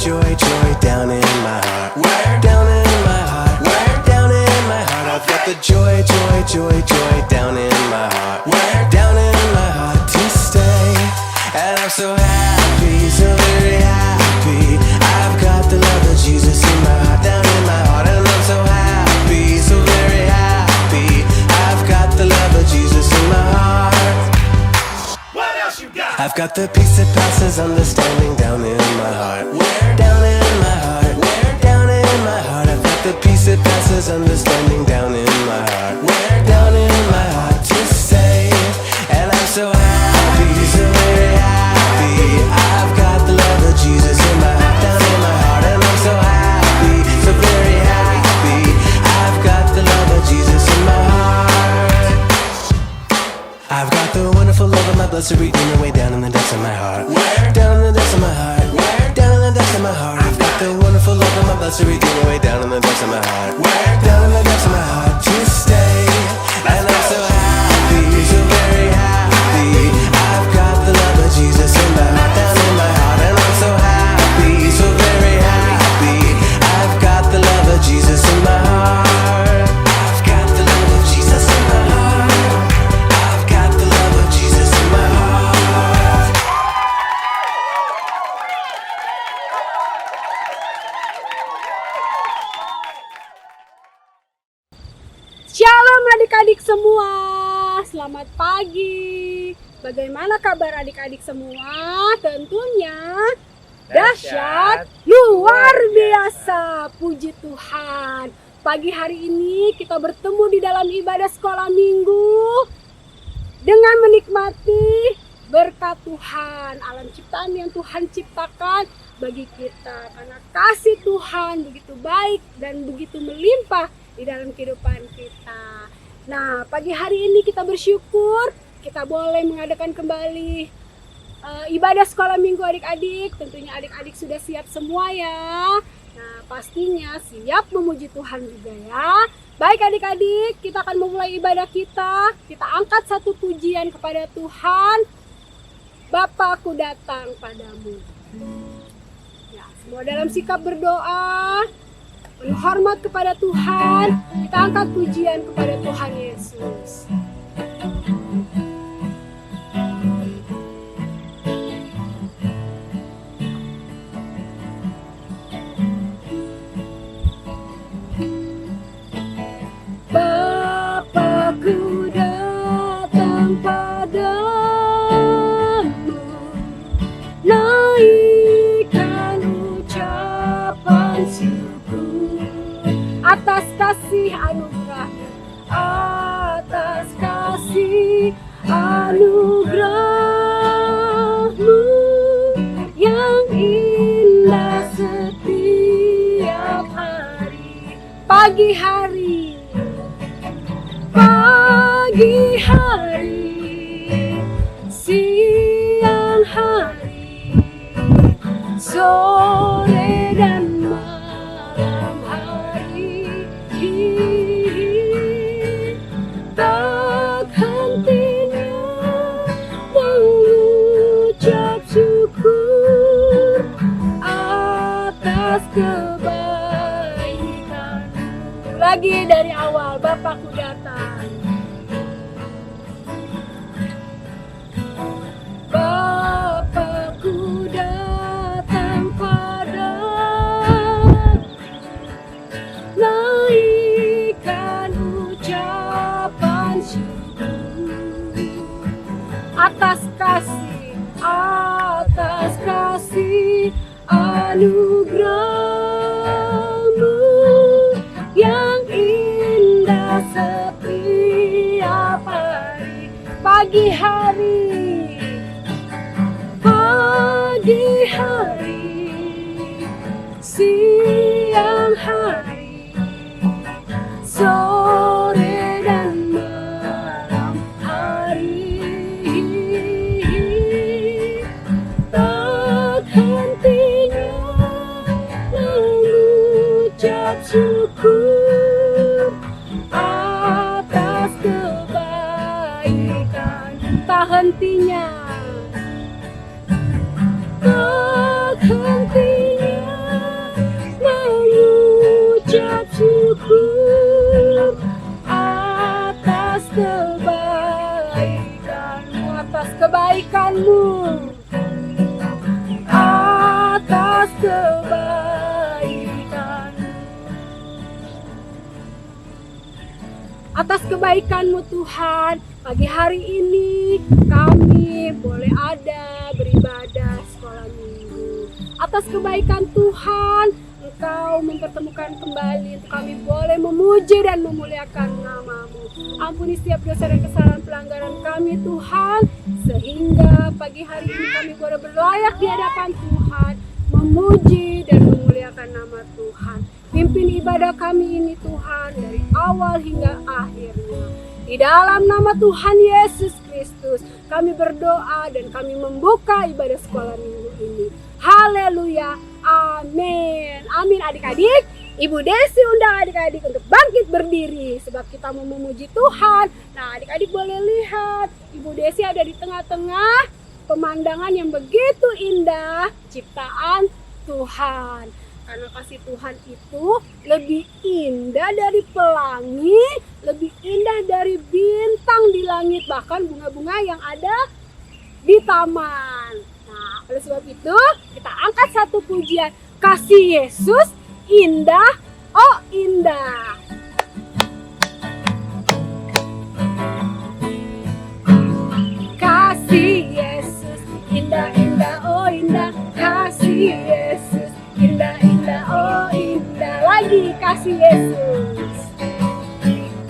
joy, joy down in my heart. Where? Down in my heart. Where? Down in my heart. I've got the joy, joy, joy, joy down in my heart. Where? Down in my heart to stay. And I'm so happy, so very happy. I've got the love of Jesus in my heart, down in my heart. And I'm so happy, so very happy. I've got the love of Jesus in my heart. What else you got? I've got the peace that passes understanding down in my heart. Where? Down in my heart. Where? Down in my heart. I've got the peace that passes understanding down in my heart. Where? Down in my heart to stay. And I'm so happy, so very happy. I've got the love of Jesus in my heart, down in my heart. And I'm so happy, so very happy. I've got the love of Jesus in my heart. I've got the wonderful love of my blessed Redeemer way down in the depths of my heart. Where? Down in the depths of my heart. Where? Down in the depths of my heart. I've got the wonderful love of my blessed Redeemer way down in the depths of my heart. Where? Down in the depths of my heart to stay. And I'm so happy, so very happy. I've got the love of Jesus in my heart, down in my heart. And I'm so happy, so very happy. I've got the love of Jesus in my heart. I've got the love of Jesus in my heart. I've got the love of Jesus in my heart. Shalom adik-adik semua, selamat pagi. Bagaimana kabar adik-adik semua? Tentunya dahsyat, luar biasa, puji Tuhan. Pagi hari ini kita bertemu di dalam ibadah sekolah minggu dengan menikmati berkat Tuhan, alam ciptaan yang Tuhan ciptakan bagi kita. Karena kasih Tuhan begitu baik dan begitu melimpah di dalam kehidupan kita. Nah, pagi hari ini kita bersyukur kita boleh mengadakan kembali ibadah sekolah minggu adik-adik. Tentunya adik-adik sudah siap semua ya. Nah, pastinya siap memuji Tuhan juga ya. Baik adik-adik, kita akan memulai ibadah kita. Kita angkat satu pujian kepada Tuhan. Bapa, aku datang padamu. Ya, semua dalam sikap berdoa, penuh hormat kepada Tuhan, kita angkat pujian kepada Tuhan Yesus. Bapa-Ku datang padamu, naikkan ucapan syukur atas kasih anugerah-Mu, atas kasih anugerah-Mu yang indah setiap hari. Pagi hari, pagi hari, siang hari, sore dan malam hari, tak hentinya mengucap syukur atas kebaikan-Mu. Lagi dari awal, Bapa-Ku datang. Bapa-Ku datang padamu, naikkan ucapan syukur atas kasih anugerah-Mu yang indah setiap hari. Pagi hari, pagi hari, siang hari, sore dan malam hari, tak hentinya mengucap syukur atas kebaikan. Tak hentinya, tak hentinya kebaikanmu, atas kebaikanmu, atas kebaikanmu, atas kebaikanmu Tuhan. Pagi hari ini kami boleh ada beribadah sekolah minggu. Atas kebaikan Tuhan, Engkau mempertemukan kembali untuk kami boleh memuji dan memuliakan nama-Mu. Ampuni setiap dosa dan kesalahan pelanggaran kami Tuhan, sehingga pagi hari ini kami boleh berlayak di hadapan Tuhan, memuji dan memuliakan nama Tuhan. Pimpin ibadah kami ini Tuhan dari awal hingga akhirnya. Di dalam nama Tuhan Yesus Kristus kami berdoa dan kami membuka ibadah sekolah minggu ini. Haleluya, amin. Amin adik-adik. Ibu Desi undang adik-adik untuk bangkit berdiri sebab kita mau memuji Tuhan. Nah, adik-adik boleh lihat Ibu Desi ada di tengah-tengah pemandangan yang begitu indah, ciptaan Tuhan. Karena kasih Tuhan itu lebih indah dari pelangi, lebih indah dari bintang di langit, bahkan bunga-bunga yang ada di taman. Nah, oleh sebab itu kita angkat satu pujian, kasih Yesus indah, oh indah. Kasih Yesus indah, indah, oh indah. Kasih Yesus indah, indah, oh indah. Lagi kasih Yesus.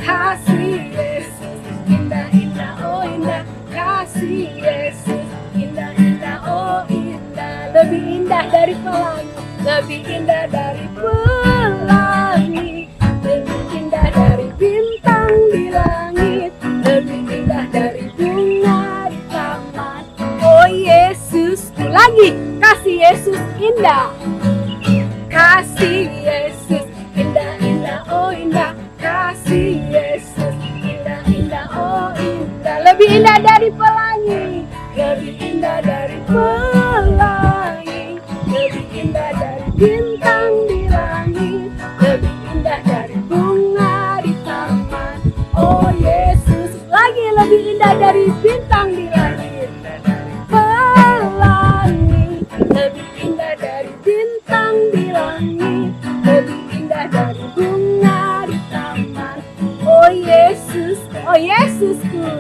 Kasih Yesus indah, indah, oh indah. Kasih Yesus indah, indah, oh indah. Lebih indah dari pelangi, lebih indah dari pelangi, lebih indah dari bintang di langit, lebih indah dari bunga di taman. Oh Yesusku, lagi kasih Yesus indah. Kasih Yesus indah, indah, oh indah. Kasih Yesus indah, indah, oh indah. Lebih indah dari pelangi, lebih indah dari pelangi, lebih indah dari bintang di langit, lebih indah dari bunga di taman. Oh Yesus, lagi lebih indah dari bintang di langit, pelangi, lebih indah dari bintang di langit, lebih indah dari bunga di taman. Oh Yesus, oh Yesusku,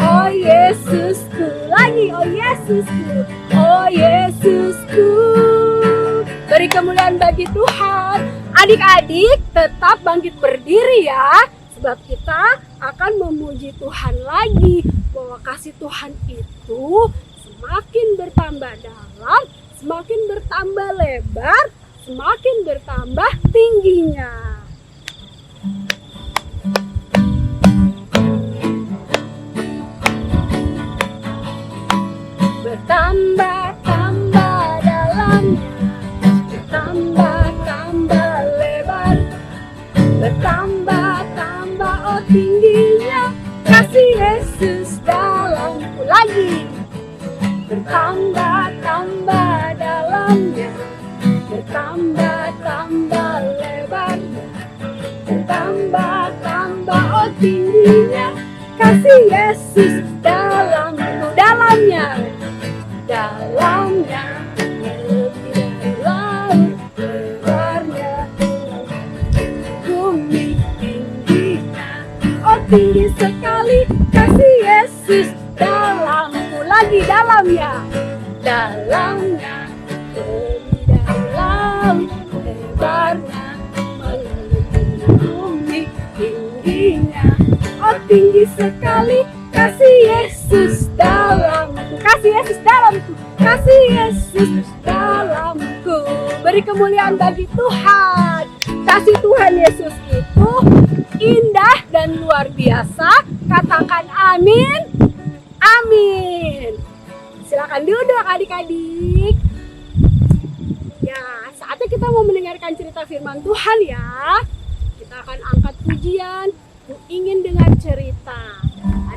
oh Yesusku, lagi oh Yesusku, oh Yesusku. Beri kemuliaan bagi Tuhan. Adik-adik tetap bangkit berdiri ya, sebab kita akan memuji Tuhan lagi, bahwa kasih Tuhan itu semakin bertambah dalam, semakin bertambah lebar, semakin bertambah tingginya. Bertambah-tambah dalamnya, bertambah-tambah lebar, bertambah-tambah oh tingginya. Kasih Yesus dalamku, lagi bertambah-tambah dalamnya, bertambah-tambah lebarnya, bertambah-tambah oh tingginya. Kasih Yesus dalamku, dalamnya, dalamnya lebih dari laut lebarnya, bumi tingginya, oh tinggi sekali. Kasih Yesus dalamku, lagi dalamnya, dalamnya lebih dari laut lebarnya, melebihi bumi tingginya, oh tinggi sekali. Kasih Yesus dalamku, kasih Yesus dalamku, kasih Yesus dalamku. Beri kemuliaan bagi Tuhan. Kasih Tuhan Yesus itu indah dan luar biasa. Katakan amin, amin. Silakan duduk adik-adik. Ya, saatnya kita mau mendengarkan cerita firman Tuhan ya. Kita akan angkat pujian, ku ingin dengar cerita.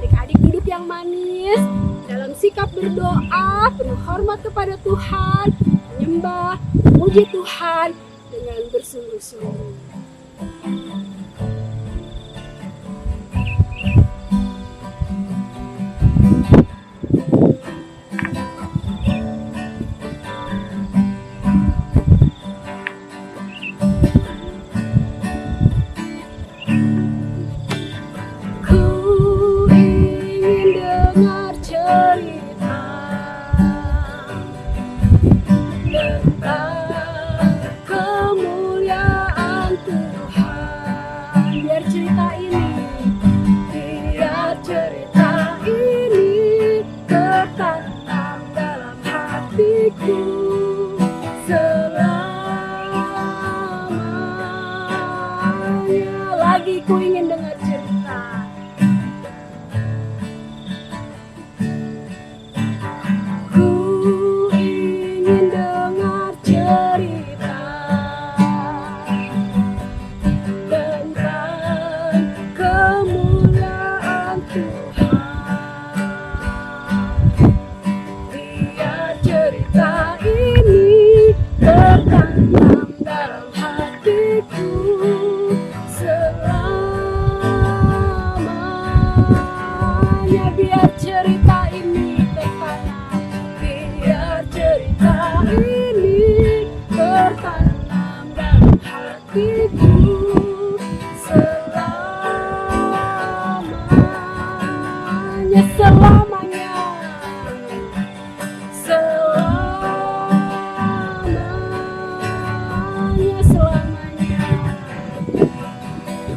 Adik-adik duduk yang manis, dalam sikap berdoa, penuh hormat kepada Tuhan, menyembah, memuji Tuhan dengan bersungguh-sungguh. biar cerita ini tertanam, biar cerita ini tertanam dalam hatiku selamanya, selamanya, selamanya,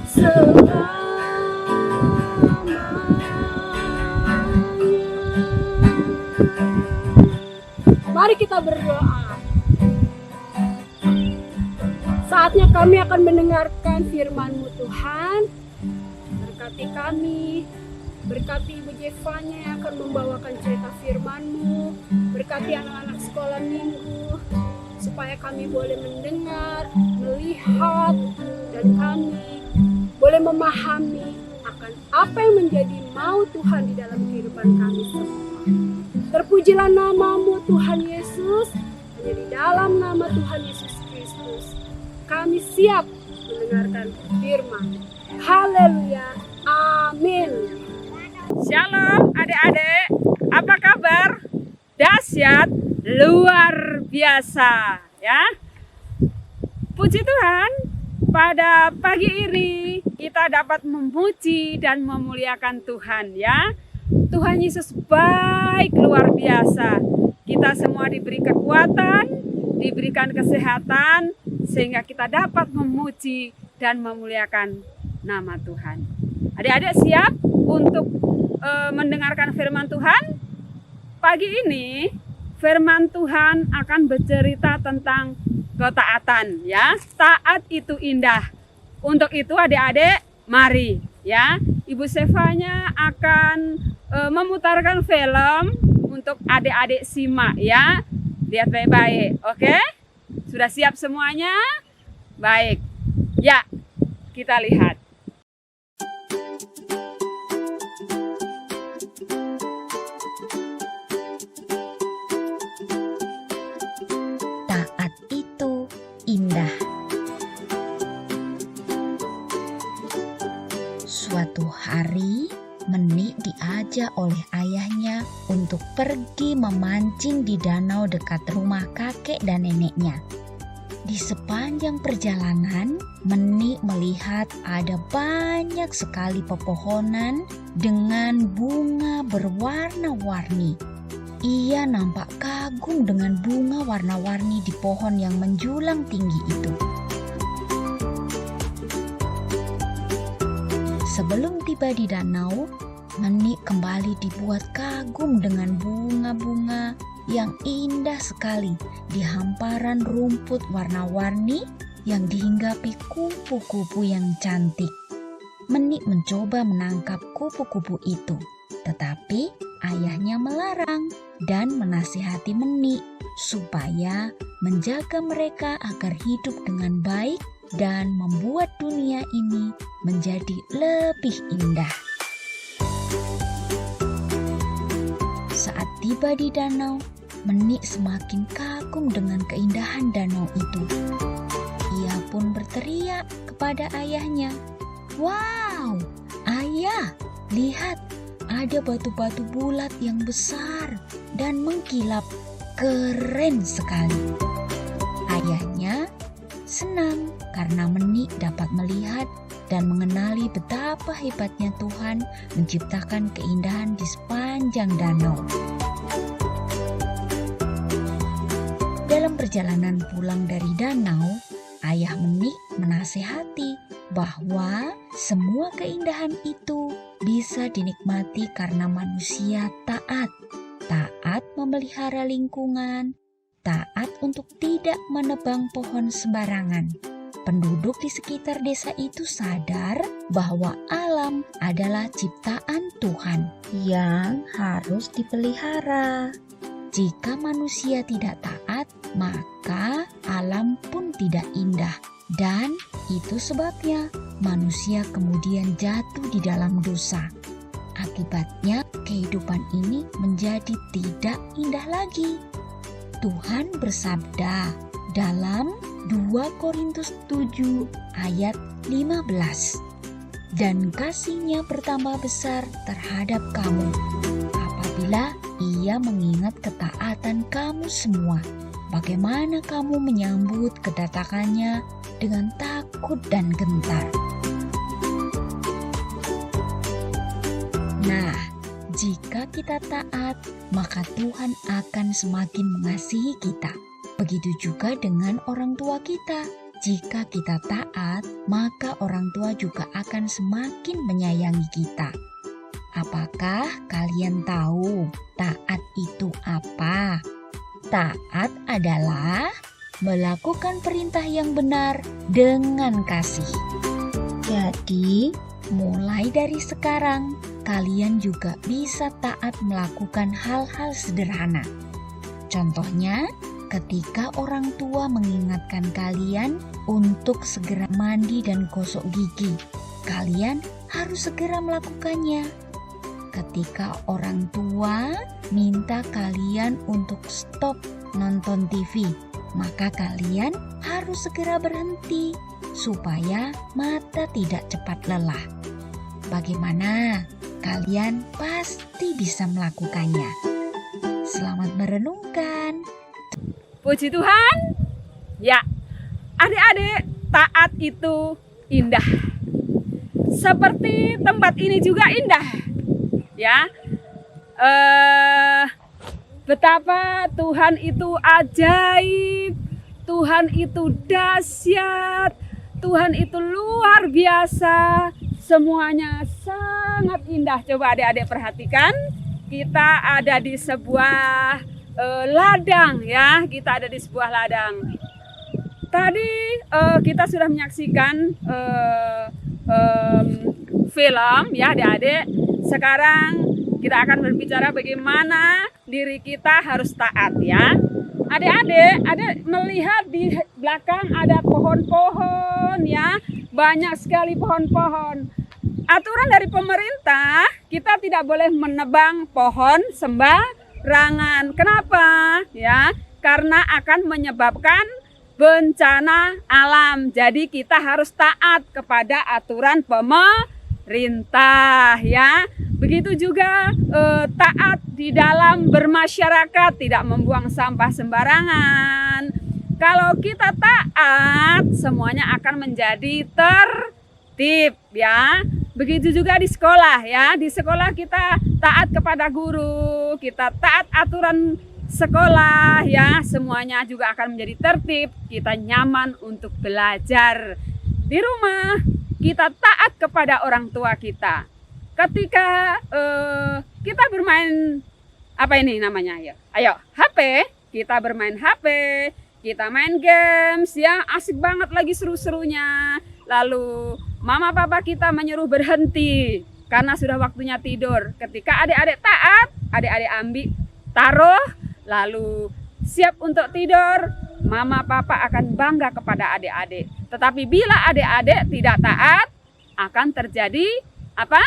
selamanya. Mari kita berdoa. Saatnya kami akan mendengarkan firman-Mu Tuhan. Berkati kami, berkati Ibu Jevanya yang akan membawakan cerita firman-Mu. Berkati anak-anak sekolah minggu, supaya kami boleh mendengar, melihat, dan kami boleh memahami akan apa yang menjadi mau Tuhan di dalam kehidupan kami semua. Terpujilah nama-Mu Tuhan Yesus. Hanya di dalam nama Tuhan Yesus Kristus kami siap mendengarkan firman. Haleluya. Amin. Shalom adik-adik, apa kabar? Dahsyat, luar biasa ya. Puji Tuhan, pada pagi ini kita dapat memuji dan memuliakan Tuhan ya. Tuhan Yesus baik luar biasa. Kita semua diberi kekuatan, diberikan kesehatan, sehingga kita dapat memuji dan memuliakan nama Tuhan. Adik-adik siap untuk mendengarkan firman Tuhan? Pagi ini firman Tuhan akan bercerita tentang ketaatan ya. Taat itu indah. Untuk itu adik-adik mari ya. Ibu Sevanya akan memutarkan film untuk adik-adik simak ya. Lihat baik-baik, oke? Sudah siap semuanya? Baik. Ya, kita lihat. Taat itu indah. Suatu hari, Menik diajak oleh ayahnya untuk pergi memancing di danau dekat rumah kakek dan neneknya. Di sepanjang perjalanan, Menik melihat ada banyak sekali pepohonan dengan bunga berwarna-warni. Ia nampak kagum dengan bunga warna-warni di pohon yang menjulang tinggi itu. Sebelum tiba di danau, Menik kembali dibuat kagum dengan bunga-bunga yang indah sekali di hamparan rumput warna-warni yang dihinggapi kupu-kupu yang cantik. Menik mencoba menangkap kupu-kupu itu, tetapi ayahnya melarang dan menasihati Menik supaya menjaga mereka agar hidup dengan baik dan membuat dunia ini menjadi lebih indah. Saat tiba di danau, Menik semakin kagum dengan keindahan danau itu. Ia pun berteriak kepada ayahnya, "Wow, ayah, lihat, ada batu-batu bulat yang besar dan mengkilap, keren sekali." Ayahnya senang karena Menik dapat melihat dan mengenali betapa hebatnya Tuhan menciptakan keindahan di sepanjang danau. Dalam perjalanan pulang dari danau, ayah Menik menasehati bahwa semua keindahan itu bisa dinikmati karena manusia taat. Taat memelihara lingkungan, taat untuk tidak menebang pohon sembarangan. Penduduk di sekitar desa itu sadar bahwa alam adalah ciptaan Tuhan yang harus dipelihara. Jika manusia tidak taat, maka alam pun tidak indah. Dan itu sebabnya manusia kemudian jatuh di dalam dosa. Akibatnya kehidupan ini menjadi tidak indah lagi. Tuhan bersabda dalam 2 Korintus 7 ayat 15. dan kasih-Nya bertambah besar terhadap kamu apabila Ia mengingat ketaatan kamu semua. Bagaimana kamu menyambut kedatangannya dengan takut dan gentar. Nah, jika kita taat, maka Tuhan akan semakin mengasihi kita. Begitu juga dengan orang tua kita. Jika kita taat, maka orang tua juga akan semakin menyayangi kita. Apakah kalian tahu taat itu apa? Taat adalah melakukan perintah yang benar dengan kasih. Jadi, mulai dari sekarang, kalian juga bisa taat melakukan hal-hal sederhana. Contohnya, ketika orang tua mengingatkan kalian untuk segera mandi dan gosok gigi, kalian harus segera melakukannya. Ketika orang tua minta kalian untuk stop nonton TV, maka kalian harus segera berhenti supaya mata tidak cepat lelah. Bagaimana? Kalian pasti bisa melakukannya. Selamat merenungkan. Puji Tuhan. Ya, adik-adik, taat itu indah. Seperti tempat ini juga indah. Ya, betapa Tuhan itu ajaib, Tuhan itu dahsyat, Tuhan itu luar biasa, semuanya sangat indah. Coba adik-adik perhatikan, kita ada di sebuah ladang, ya, kita ada di sebuah ladang. Tadi kita sudah menyaksikan film, ya adik-adik. Sekarang kita akan berbicara bagaimana diri kita harus taat, ya. Adik-adik, adik melihat di belakang ada pohon-pohon, ya. Banyak sekali pohon-pohon. Aturan dari pemerintah, kita tidak boleh menebang pohon sembarangan. Kenapa? Ya, karena akan menyebabkan bencana alam. Jadi kita harus taat kepada aturan pemerintah, ya. Begitu juga taat di dalam bermasyarakat, tidak membuang sampah sembarangan. Kalau kita taat, semuanya akan menjadi tertib, ya. Begitu juga di sekolah, ya. Di sekolah kita taat kepada guru, kita taat aturan sekolah, ya. Semuanya juga akan menjadi tertib, kita nyaman untuk belajar. Di rumah kita taat kepada orang tua kita. Ketika kita bermain apa ini namanya, ya? Ayo, HP, kita bermain HP, kita main games, ya, asik banget lagi seru-serunya. Lalu mama papa kita menyuruh berhenti karena sudah waktunya tidur. Ketika adik-adik taat, adik-adik ambil, taruh, lalu siap untuk tidur, mama papa akan bangga kepada adik-adik. Tetapi bila adik-adik tidak taat, akan terjadi apa?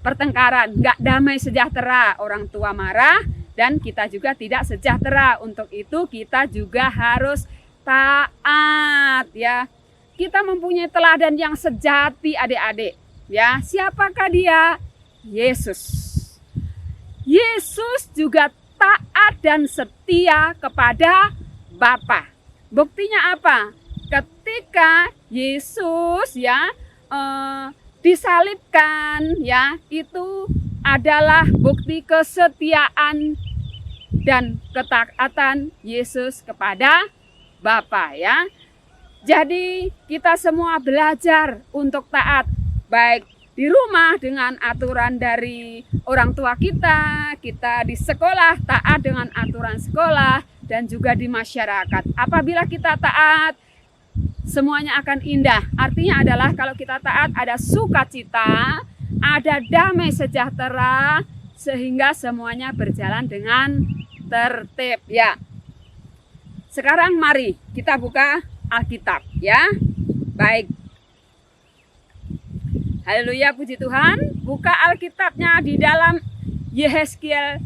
Pertengkaran, nggak damai sejahtera, orang tua marah dan kita juga tidak sejahtera. Untuk itu kita juga harus taat, ya. Kita mempunyai teladan yang sejati, adik-adik, ya. Siapakah dia? Yesus. Yesus juga taat dan setia kepada Bapa. Buktinya apa? Ketika Yesus, ya, disalibkan, ya, itu adalah bukti kesetiaan dan ketaatan Yesus kepada Bapa, ya. Jadi kita semua belajar untuk taat, baik di rumah dengan aturan dari orang tua kita, kita di sekolah taat dengan aturan sekolah, dan juga di masyarakat. Apabila kita taat, semuanya akan indah. Artinya adalah kalau kita taat ada sukacita, ada damai sejahtera, sehingga semuanya berjalan dengan tertib, ya. Sekarang mari kita buka Alkitab, ya. Baik. Haleluya, puji Tuhan. Buka Alkitabnya di dalam Yehezkiel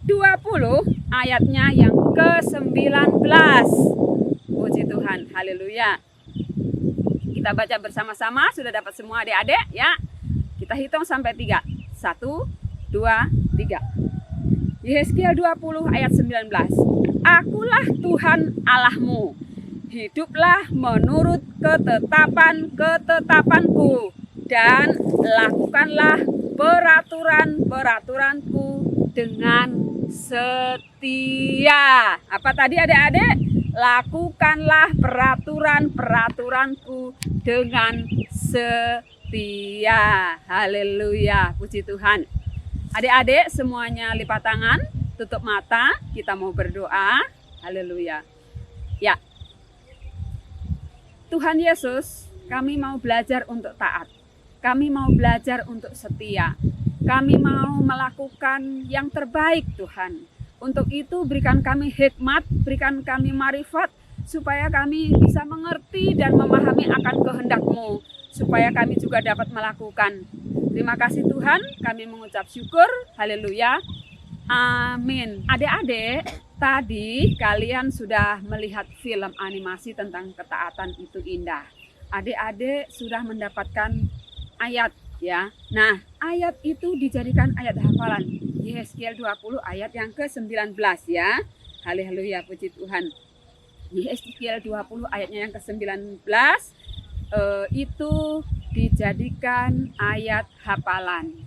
20 ayatnya yang ke-19. Puji Tuhan. Haleluya. Kita Kita baca bersama-sama, sudah dapat semua adik-adik ya. Kita hitung sampai 3. 1, 2, 3. Yehezkiel 20 ayat 19. Akulah Tuhan Allahmu. Hiduplah menurut ketetapan-ketetapanku dan lakukanlah peraturan-peraturanku dengan setia. Apa tadi adik-adik? Lakukanlah peraturan-peraturanku dengan setia. Haleluya, puji Tuhan. Adik-adik semuanya lipat tangan, tutup mata, kita mau berdoa. Haleluya. Ya. Tuhan Yesus, kami mau belajar untuk taat. Kami mau belajar untuk setia. Kami mau melakukan yang terbaik Tuhan. Untuk itu berikan kami hikmat, berikan kami marifat, supaya kami bisa mengerti dan memahami akan kehendak-Mu, supaya kami juga dapat melakukan. Terima kasih Tuhan, kami mengucap syukur, haleluya, amin. Adik-adik, tadi kalian sudah melihat film animasi tentang ketaatan itu indah. Adik-adik sudah mendapatkan ayat ya. Nah, ayat itu dijadikan ayat hafalan. Yehezkiel 20 ayat yang ke-19 ya. Haleluya, puji Tuhan. Yehezkiel 20 ayatnya yang ke-19 itu dijadikan ayat hafalan.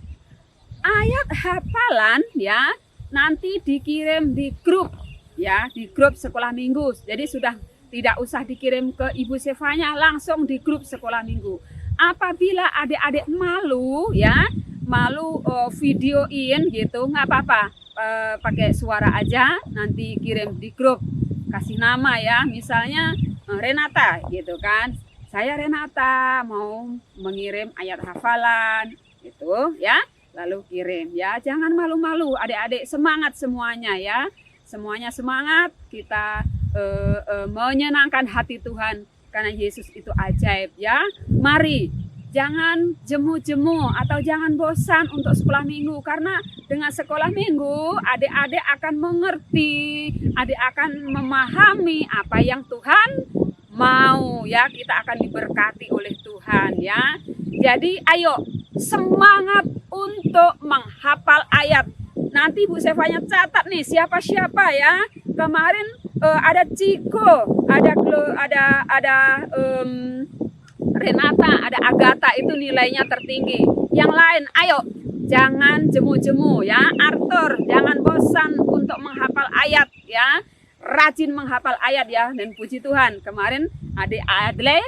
Ayat hafalan ya nanti dikirim di grup ya, di grup sekolah minggu. Jadi sudah tidak usah dikirim ke Ibu Sevanya, langsung di grup sekolah minggu. Apabila adik-adik malu ya, malu videoin gitu, nggak apa-apa, pakai suara aja, nanti kirim di grup, kasih nama ya, misalnya Renata gitu kan, saya Renata mau mengirim ayat hafalan gitu ya, lalu kirim ya, jangan malu-malu adik-adik, semangat semuanya ya, semuanya semangat, kita menyenangkan hati Tuhan. Karena Yesus itu ajaib ya. Mari jangan jemu-jemu atau jangan bosan untuk sekolah minggu. Karena dengan sekolah minggu adik-adik akan mengerti, adik akan memahami apa yang Tuhan mau ya. Kita akan diberkati oleh Tuhan ya. Jadi ayo semangat untuk menghafal ayat. Nanti Bu Sevanya catat nih siapa-siapa ya. Kemarin ada Ciko, ada Renata, ada Agatha, itu nilainya tertinggi. Yang lain, ayo jangan jemu-jemu ya. Arthur, jangan bosan untuk menghafal ayat ya. Rajin menghafal ayat ya. Dan puji Tuhan, kemarin adik Adle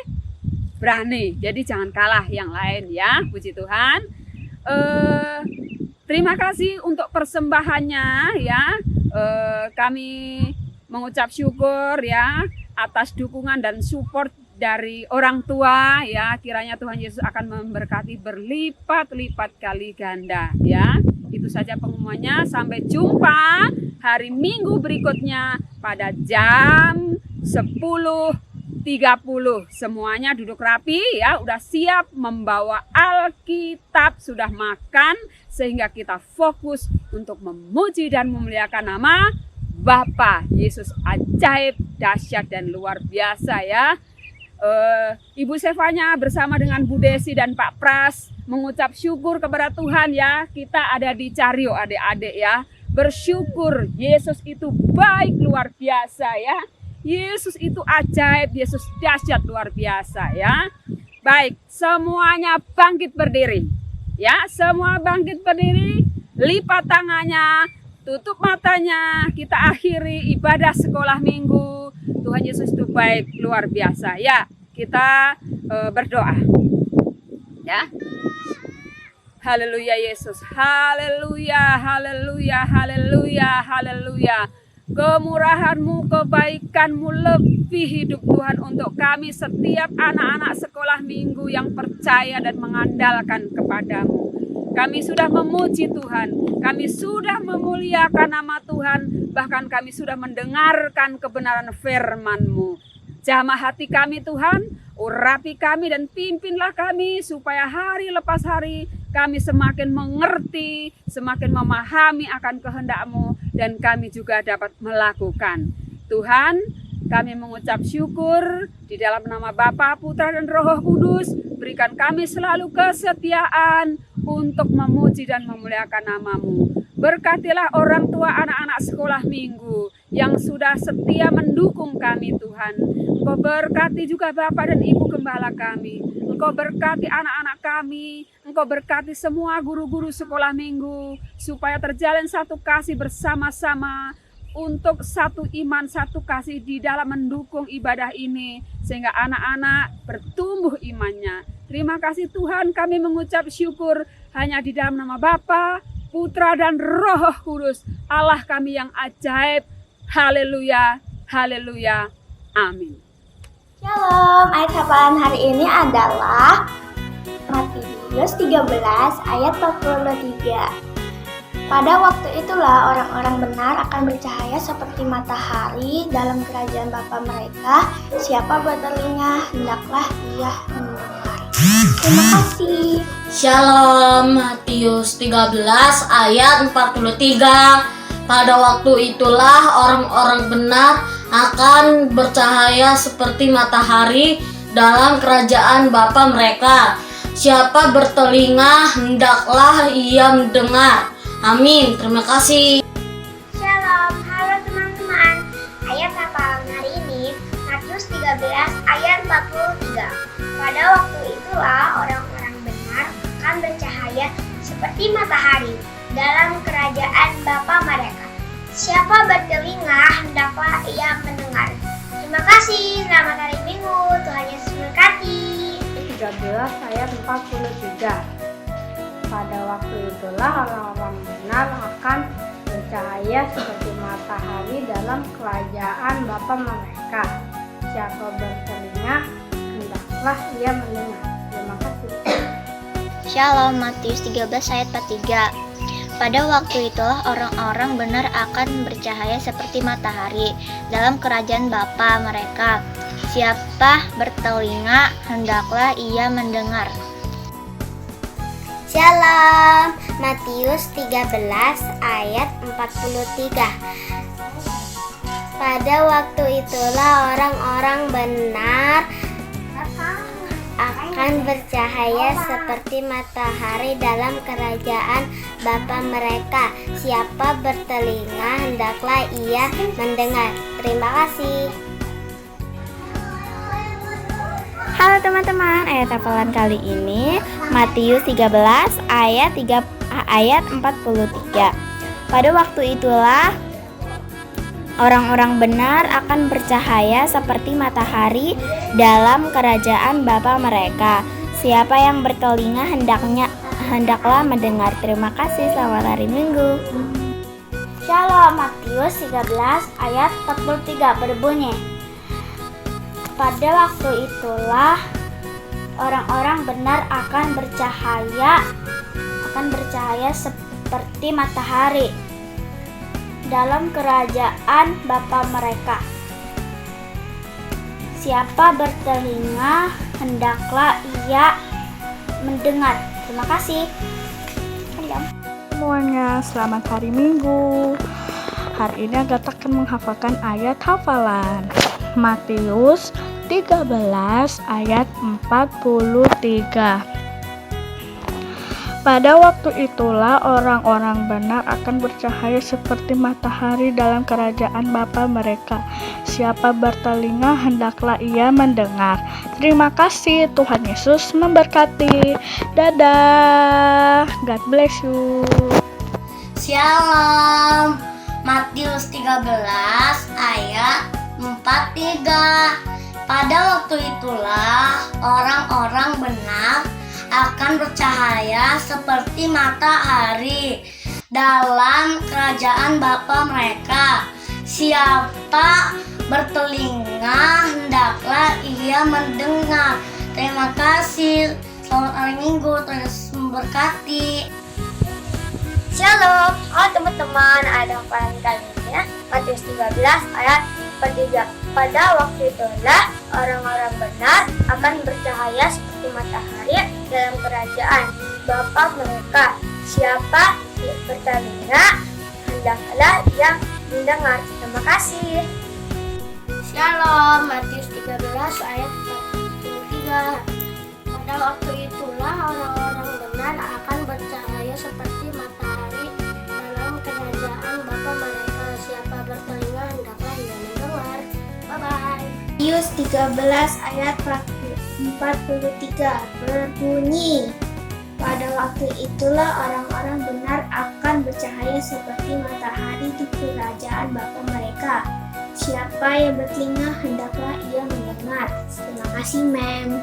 berani. Jadi jangan kalah yang lain ya. Puji Tuhan. Terima kasih untuk persembahannya ya. Kami mengucap syukur ya atas dukungan dan support dari orang tua ya. Kiranya Tuhan Yesus akan memberkati berlipat-lipat kali ganda ya. Itu saja pengumumannya. Sampai jumpa hari Minggu berikutnya pada jam 10.30. Semuanya duduk rapi ya, udah siap membawa Alkitab, sudah makan, sehingga kita fokus untuk memuji dan memuliakan nama Bapa Yesus ajaib, dahsyat dan luar biasa ya. Ibu Sevanya bersama dengan Bu Desi dan Pak Pras mengucap syukur kepada Tuhan ya. Kita ada di Cario adik-adik ya. Bersyukur, Yesus itu baik luar biasa ya. Yesus itu ajaib, Yesus dahsyat luar biasa ya. Baik, semuanya bangkit berdiri. Ya, semua bangkit berdiri, lipat tangannya, tutup matanya, kita akhiri ibadah sekolah minggu. Tuhan Yesus itu baik luar biasa ya. Kita berdoa. Ya. Haleluya Yesus. Haleluya, haleluya, haleluya, haleluya. Kemurahan-Mu, kebaikan-Mu lebih hidup Tuhan untuk kami setiap anak-anak sekolah minggu yang percaya dan mengandalkan kepada-Mu. Kami sudah memuji Tuhan, kami sudah memuliakan nama Tuhan, bahkan kami sudah mendengarkan kebenaran firman-Mu. Jamah hati kami Tuhan, urapi kami dan pimpinlah kami supaya hari lepas hari kami semakin mengerti, semakin memahami akan kehendak-Mu dan kami juga dapat melakukan. Tuhan, Kami mengucap syukur di dalam nama Bapa, Putra, dan Roh Kudus. Berikan kami selalu kesetiaan untuk memuji dan memuliakan nama-Mu. Berkatilah orang tua anak-anak sekolah minggu yang sudah setia mendukung kami Tuhan. Engkau berkati juga Bapak dan Ibu Gembala kami. Engkau berkati anak-anak kami. Engkau berkati semua guru-guru sekolah minggu. Supaya terjalin satu kasih bersama-sama. Untuk satu iman, satu kasih di dalam mendukung ibadah ini. Sehingga anak-anak bertumbuh imannya. Terima kasih Tuhan, kami mengucap syukur hanya di dalam nama Bapa, Putra, dan Roh Kudus. Allah kami yang ajaib. Haleluya, haleluya, amin. Shalom, ayat hafalan hari ini adalah Matius 13 ayat 43. Pada waktu itulah orang-orang benar akan bercahaya seperti matahari dalam kerajaan Bapa mereka. Siapa bertelinga, hendaklah ia mendengar. Terima kasih. Shalom, Matius 13 ayat 43. Pada waktu itulah orang-orang benar akan bercahaya seperti matahari dalam kerajaan Bapa mereka. Siapa bertelinga, hendaklah ia mendengar. Amin. Terima kasih. Shalom, halo teman-teman. Ayat hafalan hari ini Matius 13 ayat 43. Pada waktu itulah orang-orang benar akan bercahaya seperti matahari dalam kerajaan Bapa mereka. Siapa bertelinga, hendaklah ia mendengar. Terima kasih. Selamat hari Minggu. Tuhan Yesus memberkati. 13 ayat 43. Pada waktu itulah orang-orang benar akan bercahaya seperti matahari dalam kerajaan Bapa mereka. Siapa bertelinga, hendaklah ia mendengar. Terima kasih. Shalom, Matius 13 ayat 43. Pada waktu itulah orang-orang benar akan bercahaya seperti matahari dalam kerajaan Bapa mereka. Siapa bertelinga, hendaklah ia mendengar. Shalom, Matius 13 ayat 43. Pada waktu itulah orang-orang benar akan bercahaya seperti matahari dalam kerajaan Bapa mereka. Siapa bertelinga, hendaklah ia mendengar. Terima kasih. Halo teman-teman, ayat hafalan kali ini Matius 13 ayat 43. Pada waktu itulah orang-orang benar akan bercahaya seperti matahari dalam kerajaan Bapa mereka. Siapa yang bertelinga hendaklah mendengar. Terima kasih, selamat hari Minggu. Shalom, Matius 13 ayat 43 berbunyi. Pada waktu itulah orang-orang benar akan bercahaya seperti matahari dalam kerajaan Bapa mereka. Siapa bertelinga, hendaklah ia mendengar. Terima kasih. Semuanya, selamat hari Minggu. Hari ini Agatha akan menghafalkan ayat hafalan Matius 13 ayat 43. Pada waktu itulah orang-orang benar akan bercahaya seperti matahari dalam kerajaan Bapa mereka. Siapa bertelinga, hendaklah ia mendengar. Terima kasih, Tuhan Yesus memberkati. Dadah, God bless you. Shalom, Matius 13 ayat 43. Pada waktu itulah orang-orang benar akan bercahaya seperti matahari dalam kerajaan Bapa mereka. Siapa bertelinga, hendaklah ia mendengar. Terima kasih. Selamat hari Minggu. Tuhan Yesus memberkati. Shalom, halo teman-teman, ada hafalan kali ini ya. Matius 13 ayat 43. Pada waktu itulah orang-orang benar akan bercahaya seperti matahari dalam kerajaan Bapa mereka. Siapa bertelinga, hendaklah ia mendengar. Terima kasih. Shalom, Matius 13 ayat 43. Pada waktu itulah orang-orang benar akan bercahaya seperti matahari dalam kerajaan Bapa mereka. Siapa bertelinga hendaklah ia mendengar. Bye-bye. Matius 13 ayat 43 berbunyi, pada waktu itulah orang-orang benar akan bercahaya seperti matahari di kerajaan Bapa mereka. Siapa yang bertelinga hendaklah ia mendengar. Terima kasih, Mem.